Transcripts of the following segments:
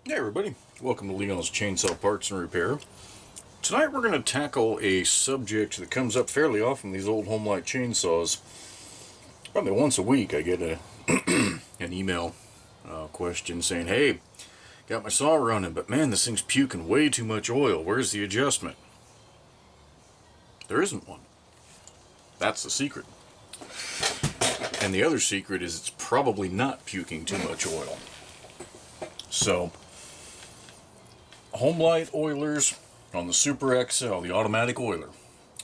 Hey everybody, welcome to Leon's Chainsaw Parts and Repair. Tonight we're going to tackle a subject that comes up fairly often, these old Homelite chainsaws. Probably once a week I get an email question saying, hey, got my saw running, but man, this thing's puking way too much oil. Where's the adjustment? There isn't one. That's the secret. And the other secret is it's probably not puking too much oil. So, Homelite oilers on the Super XL, the automatic oiler.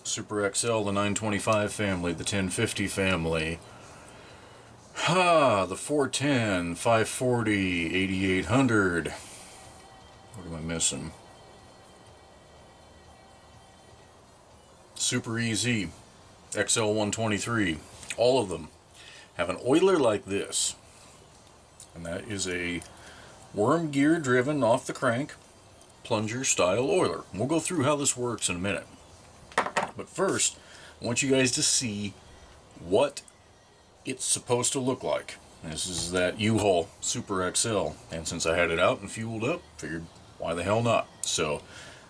Super XL, the 925 family, the 1050 family. The 410, 540, 8800. What am I missing? Super EZ, XL 123. All of them have an oiler like this. And that is a worm gear driven off the crank plunger style oiler. We'll go through how this works in a minute. But first, I want you guys to see what it's supposed to look like. This is that U-Haul Super XL, and since I had it out and fueled up, figured why the hell not. So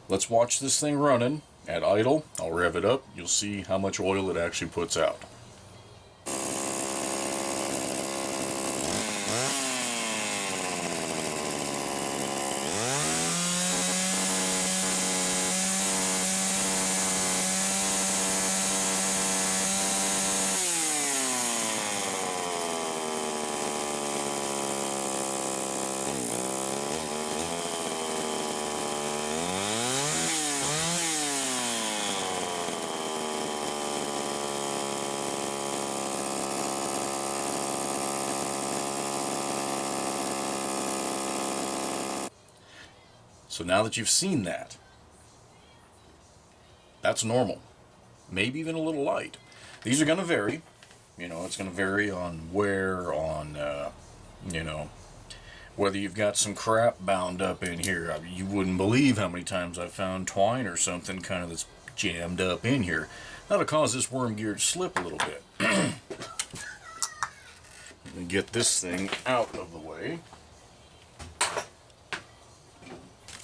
let's watch this thing running at idle. I'll rev it up. You'll see how much oil it actually puts out. So now that you've seen that, that's normal. Maybe even a little light. These are going to vary. You know, it's going to vary on where, whether you've got some crap bound up in here. You wouldn't believe how many times I've found twine or something kind of that's jammed up in here. That'll cause this worm gear to slip a little bit. Let me get this thing out of the way.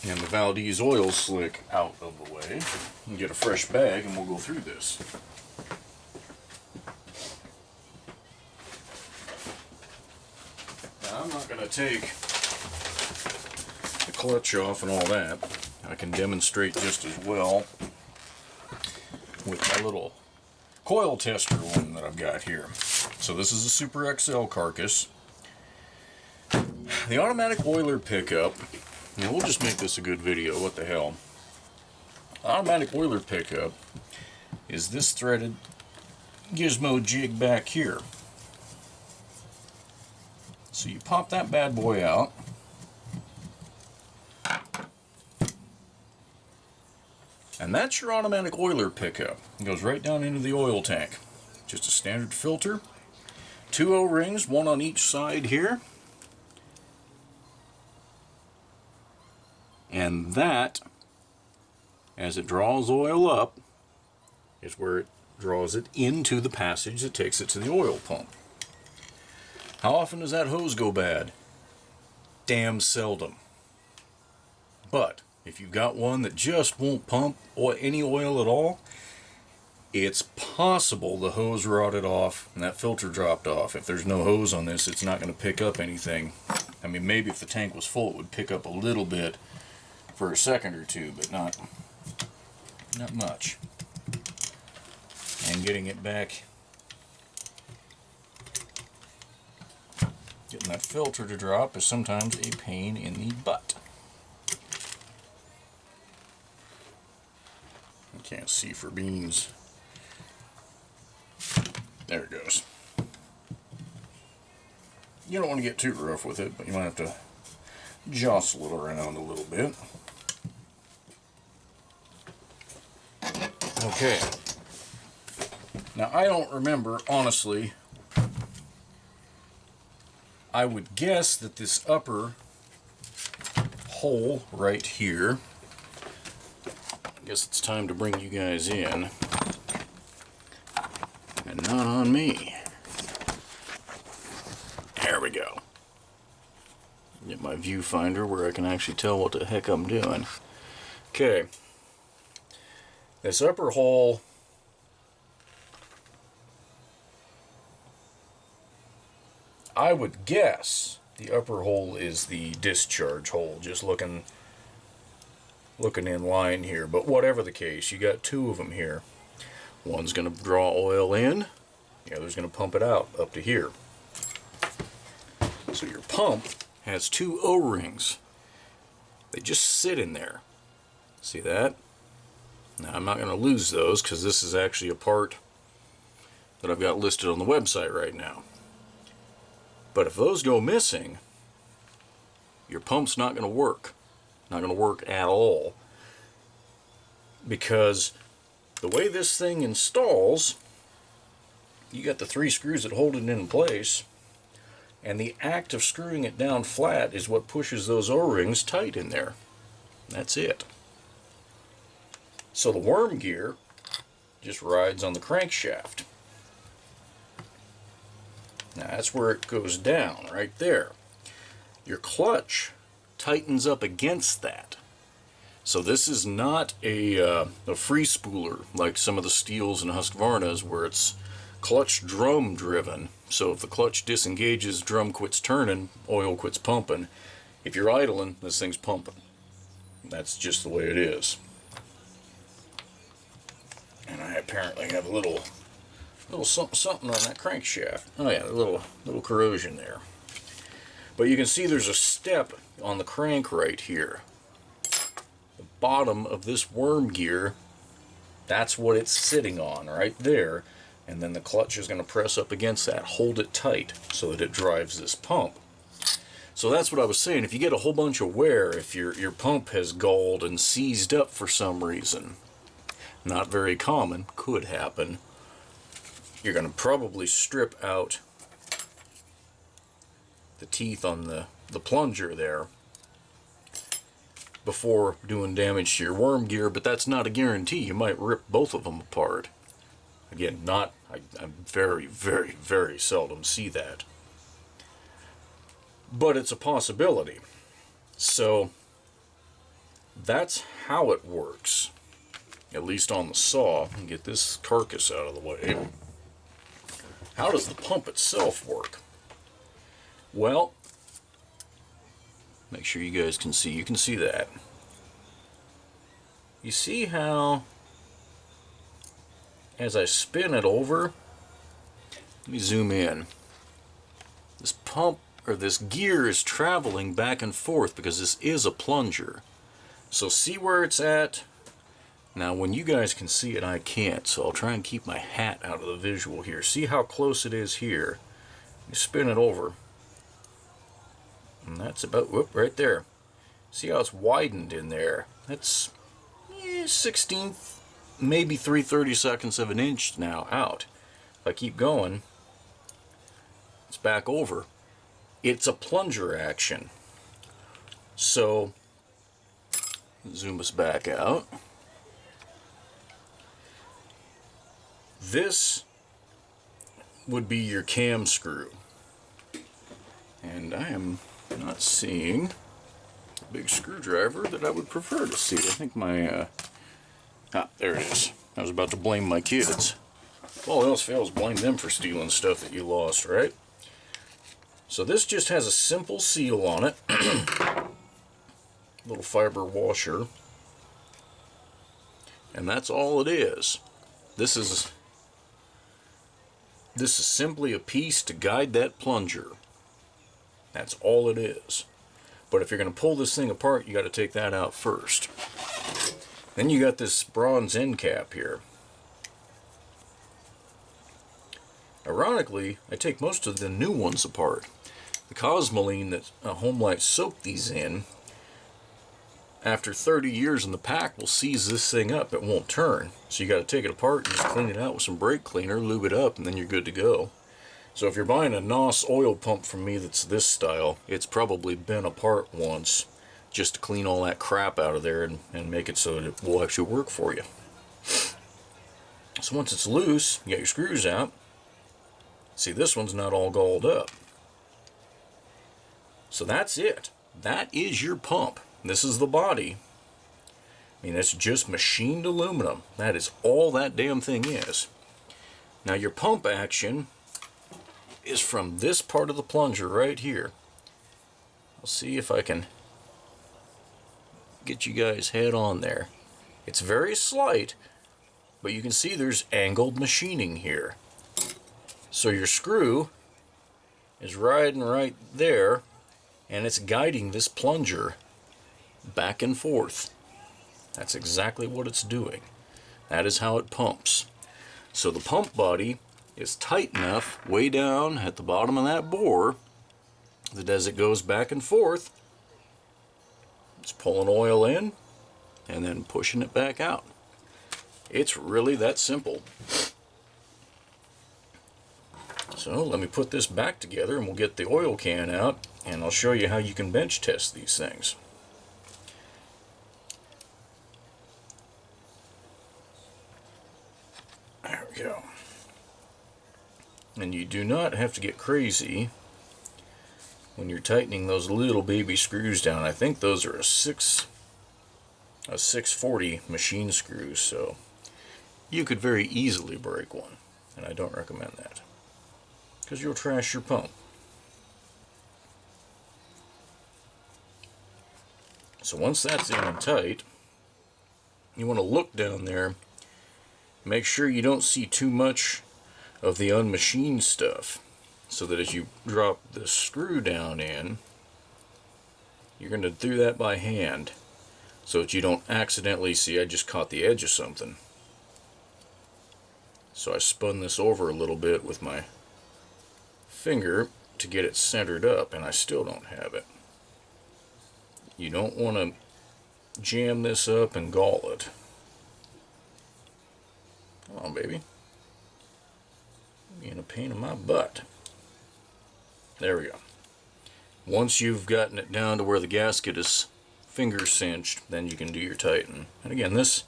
And the Valdez oil slick out of the way. And get a fresh bag and we'll go through this. Now, I'm not going to take the clutch off and all that. I can demonstrate just as well with my little coil tester one that I've got here. So this is a Super XL carcass. The automatic oiler pickup. Now we'll just make this a good video, what the hell. Automatic oiler pickup is this threaded gizmo jig back here. So you pop that bad boy out. And that's your automatic oiler pickup. It goes right down into the oil tank. Just a standard filter. 2 O-rings, one on each side here. And that, as it draws oil up, is where it draws it into the passage that takes it to the oil pump. How often does that hose go bad? Damn seldom. But if you've got one that just won't pump any oil at all, it's possible the hose rotted off and that filter dropped off. If there's no hose on this, it's not going to pick up anything. I mean, maybe if the tank was full, it would pick up a little bit for a second or two, but not much. And getting it back, getting that filter to drop is sometimes a pain in the butt. I can't see for beans. There it goes. You don't want to get too rough with it, but you might have to jostle it around a little bit. Okay. Now I don't remember, honestly. I would guess that this upper hole right here, I guess it's time to bring you guys in. And not on me. There we go. Get my viewfinder where I can actually tell what the heck I'm doing. Okay. This upper hole, I would guess the upper hole is the discharge hole, just looking in line here. But whatever the case, you got two of them here. One's going to draw oil in, the other's going to pump it out up to here. So your pump has two O-rings. They just sit in there. See that? Now I'm not going to lose those because this is actually a part that I've got listed on the website right now. But if those go missing, your pump's not going to work. Not going to work at all. Because the way this thing installs, you got the three screws that hold it in place, and the act of screwing it down flat is what pushes those O-rings tight in there. That's it. So the worm gear just rides on the crankshaft. Now that's where it goes down, right there. Your clutch tightens up against that. So this is not a free spooler like some of the Steels and Husqvarnas where it's clutch drum driven. So if the clutch disengages, drum quits turning, oil quits pumping. If you're idling, this thing's pumping. That's just the way it is. And I apparently have a little something on that crankshaft. Oh yeah, a little corrosion there. But you can see there's a step on the crank right here. The bottom of this worm gear, that's what it's sitting on right there. And then the clutch is going to press up against that, hold it tight so that it drives this pump. So that's what I was saying. If you get a whole bunch of wear, if your pump has galled and seized up for some reason, not very common, could happen, you're going to probably strip out the teeth on the plunger there before doing damage to your worm gear, but that's not a guarantee. You might rip both of them apart. Again, I very, very, very seldom see that. But it's a possibility. So that's how it works, at least on the saw. Get this carcass out of the way. How does the pump itself work? Well, make sure you guys can see. You can see that. You see how, as I spin it over, let me zoom in. This pump, or this gear, is traveling back and forth because this is a plunger. So see where it's at? Now when you guys can see it, I can't, so I'll try and keep my hat out of the visual here. See how close it is here? You spin it over. And that's about, whoop, right there. See how it's widened in there? That's 16th, maybe 3/32 of an inch now out. If I keep going, it's back over. It's a plunger action. So, zoom us back out. This would be your cam screw. And I am not seeing a big screwdriver that I would prefer to see. I think my, there it is. I was about to blame my kids. If all else fails, blame them for stealing stuff that you lost, right? So this just has a simple seal on it. Little fiber washer. And that's all it is. This is simply a piece to guide that plunger. That's all it is. But if you're going to pull this thing apart, you got to take that out first. Then you got this bronze end cap here. Ironically, I take most of the new ones apart. The Cosmoline that Homelite soaked these in, after 30 years in the pack, will seize this thing up. It won't turn. So you got to take it apart and just clean it out with some brake cleaner, lube it up, and then you're good to go. So if you're buying a NOS oil pump from me that's this style, it's probably been apart once just to clean all that crap out of there and make it so that it will actually work for you. So once it's loose, you got your screws out. See, this one's not all galled up. So that's it. That is your pump. This is the body. I mean, it's just machined aluminum. That is all that damn thing is. Now your pump action is from this part of the plunger right here. I'll see if I can get you guys head on there. It's very slight, but you can see there's angled machining here. So your screw is riding right there, and it's guiding this plunger back and forth. That's exactly what it's doing. That is how it pumps. So the pump body is tight enough way down at the bottom of that bore that as it goes back and forth, it's pulling oil in and then pushing it back out. It's really that simple. So let me put this back together and we'll get the oil can out and I'll show you how you can bench test these things. There we go. And you do not have to get crazy when you're tightening those little baby screws down. I think those are a 640 machine screws, so you could very easily break one, and I don't recommend that because you'll trash your pump. So once that's in and tight, you want to look down there, make sure you don't see too much of the unmachined stuff, so that as you drop the screw down in, you're going to do that by hand so that you don't accidentally see I just caught the edge of something. So I spun this over a little bit with my finger to get it centered up, and I still don't have it. You don't want to jam this up and gall it. Come on, baby. Being a pain in my butt. There we go. Once you've gotten it down to where the gasket is finger cinched, then you can do your tighten. And again, this,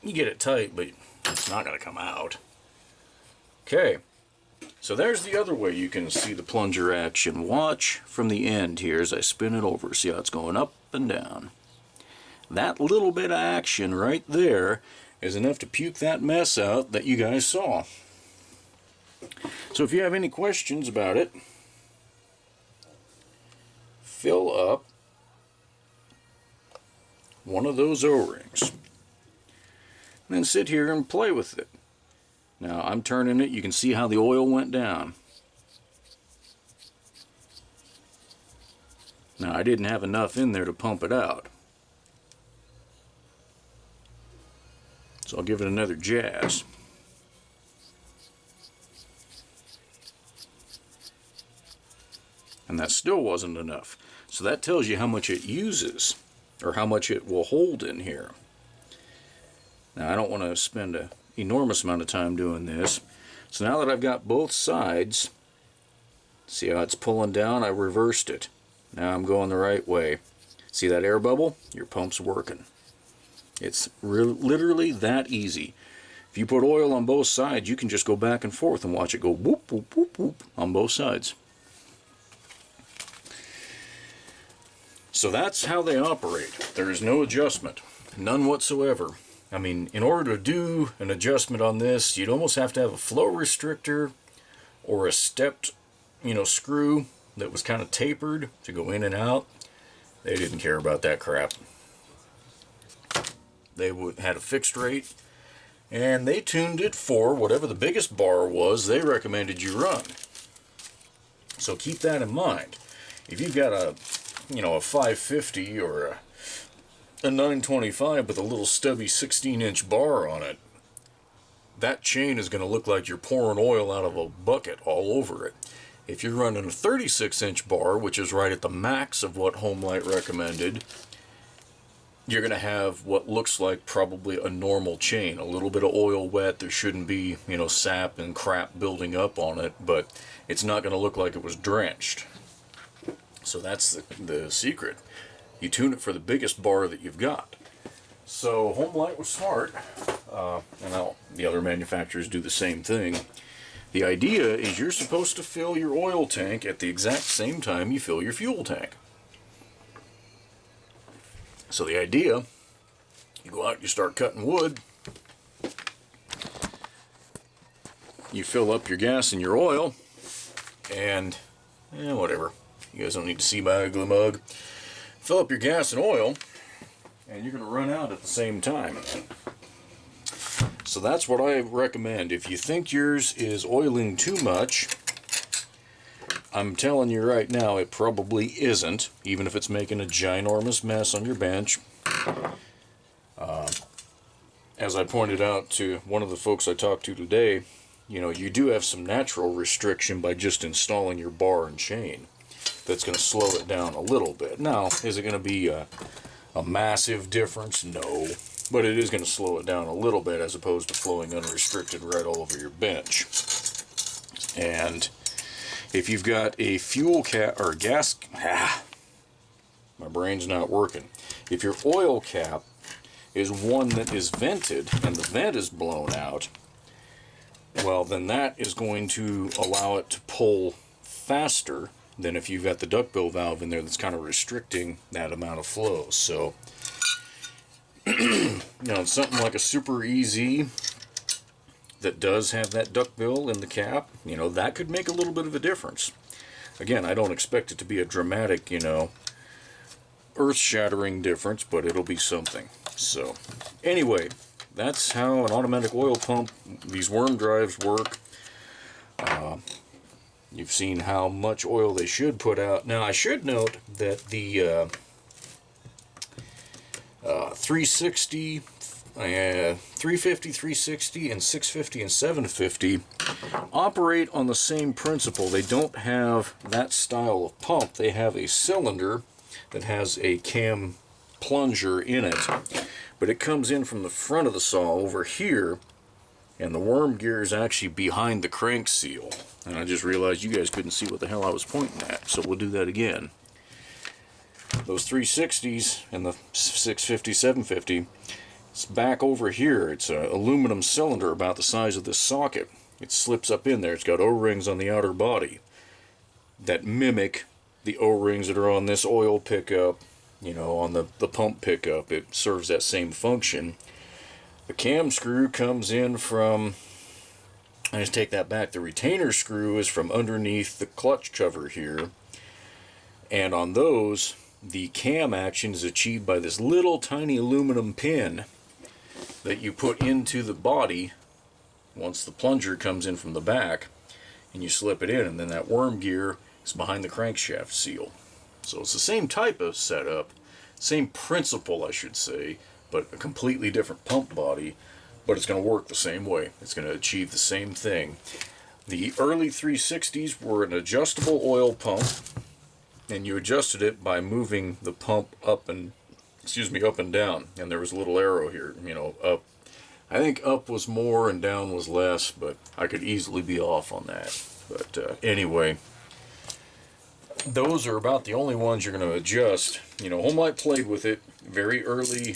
you get it tight, but it's not going to come out. Okay, so there's the other way you can see the plunger action. Watch from the end here as I spin it over. See how it's going up and down. That little bit of action right there is enough to puke that mess out that you guys saw. So if you have any questions about it, fill up one of those O-rings and then sit here and play with it. Now I'm turning it, you can see how the oil went down. Now I didn't have enough in there to pump it out, so I'll give it another jazz. And that still wasn't enough. So that tells you how much it uses, or how much it will hold in here. Now I don't want to spend an enormous amount of time doing this. So now that I've got both sides, see how it's pulling down? I reversed it. Now I'm going the right way. See that air bubble? Your pump's working. It's literally that easy. If you put oil on both sides, you can just go back and forth and watch it go whoop, whoop, whoop, whoop on both sides. So that's how they operate. There is no adjustment, none whatsoever. I mean, in order to do an adjustment on this, you'd almost have to have a flow restrictor or a stepped, screw that was kind of tapered to go in and out. They didn't care about that crap. They had a fixed rate, and they tuned it for whatever the biggest bar was they recommended you run. So keep that in mind. If you've got a 550 or a 925 with a little stubby 16-inch bar on it, that chain is going to look like you're pouring oil out of a bucket all over it. If you're running a 36-inch bar, which is right at the max of what Homelite recommended, you're going to have what looks like probably a normal chain. A little bit of oil wet, there shouldn't be, sap and crap building up on it, but it's not going to look like it was drenched. So that's the secret. You tune it for the biggest bar that you've got. So Homelite was smart, and the other manufacturers do the same thing. The idea is you're supposed to fill your oil tank at the exact same time you fill your fuel tank. So the idea, you go out, you start cutting wood, you fill up your gas and your oil, and whatever. You guys don't need to see my ugly mug. Fill up your gas and oil, and you're going to run out at the same time. So that's what I recommend. If you think yours is oiling too much, I'm telling you right now, it probably isn't, even if it's making a ginormous mess on your bench. As I pointed out to one of the folks I talked to today, you know, you do have some natural restriction by just installing your bar and chain. That's going to slow it down a little bit. Now, is it going to be a massive difference? No. But it is going to slow it down a little bit as opposed to flowing unrestricted right all over your bench. And if you've got a fuel cap or gas, my brain's not working. If your oil cap is one that is vented and the vent is blown out, well, then that is going to allow it to pull faster than if you've got the duckbill valve in there that's kind of restricting that amount of flow. So, you know, something like a Super EZ that does have that duckbill in the cap, you know, that could make a little bit of a difference. Again, I don't expect it to be a dramatic, you know, earth-shattering difference, but it'll be something. So, anyway, that's how an automatic oil pump, these worm drives work. You've seen how much oil they should put out. Now, I should note that the 360, 350, 360, and 650 and 750 operate on the same principle. They don't have that style of pump. They have a cylinder that has a cam plunger in it, but it comes in from the front of the saw over here, and the worm gear is actually behind the crank seal. And I just realized you guys couldn't see what the hell I was pointing at, so we'll do that again. Those 360s and the 650, 750, it's back over here. It's an aluminum cylinder about the size of this socket. It slips up in there. It's got O-rings on the outer body that mimic the O-rings that are on this oil pickup, you know, on the pump pickup. It serves that same function. The cam screw comes in from, I just take that back, the retainer screw is from underneath the clutch cover here, and on those the cam action is achieved by this little tiny aluminum pin that you put into the body once the plunger comes in from the back, and you slip it in, and then that worm gear is behind the crankshaft seal. So it's the same type of setup, same principle I should say, but a completely different pump body, but it's going to work the same way. It's going to achieve the same thing. The early 360s were an adjustable oil pump, and you adjusted it by moving the pump up and down, and there was a little arrow here, you know, up. I think up was more and down was less, but I could easily be off on that. But anyway, those are about the only ones you're going to adjust. You know, Homelite played with it. Very early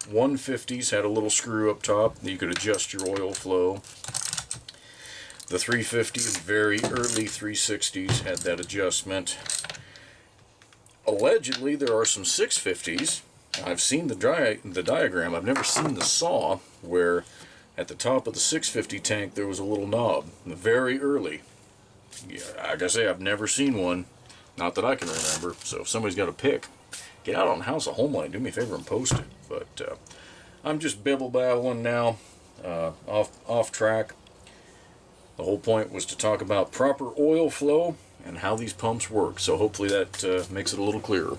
150s had a little screw up top that you could adjust your oil flow. The 350, very early 360s had that adjustment. Allegedly, there are some 650s. I've seen the diagram. I've never seen the saw where at the top of the 650 tank there was a little knob. Very early. Yeah, like I say, I've never seen one. Not that I can remember. So if somebody's got a pick, get out on House of Homelite. Do me a favor and post it. But I'm just bibble-babbling now. Off track. The whole point was to talk about proper oil flow and how these pumps work. So hopefully that makes it a little clearer.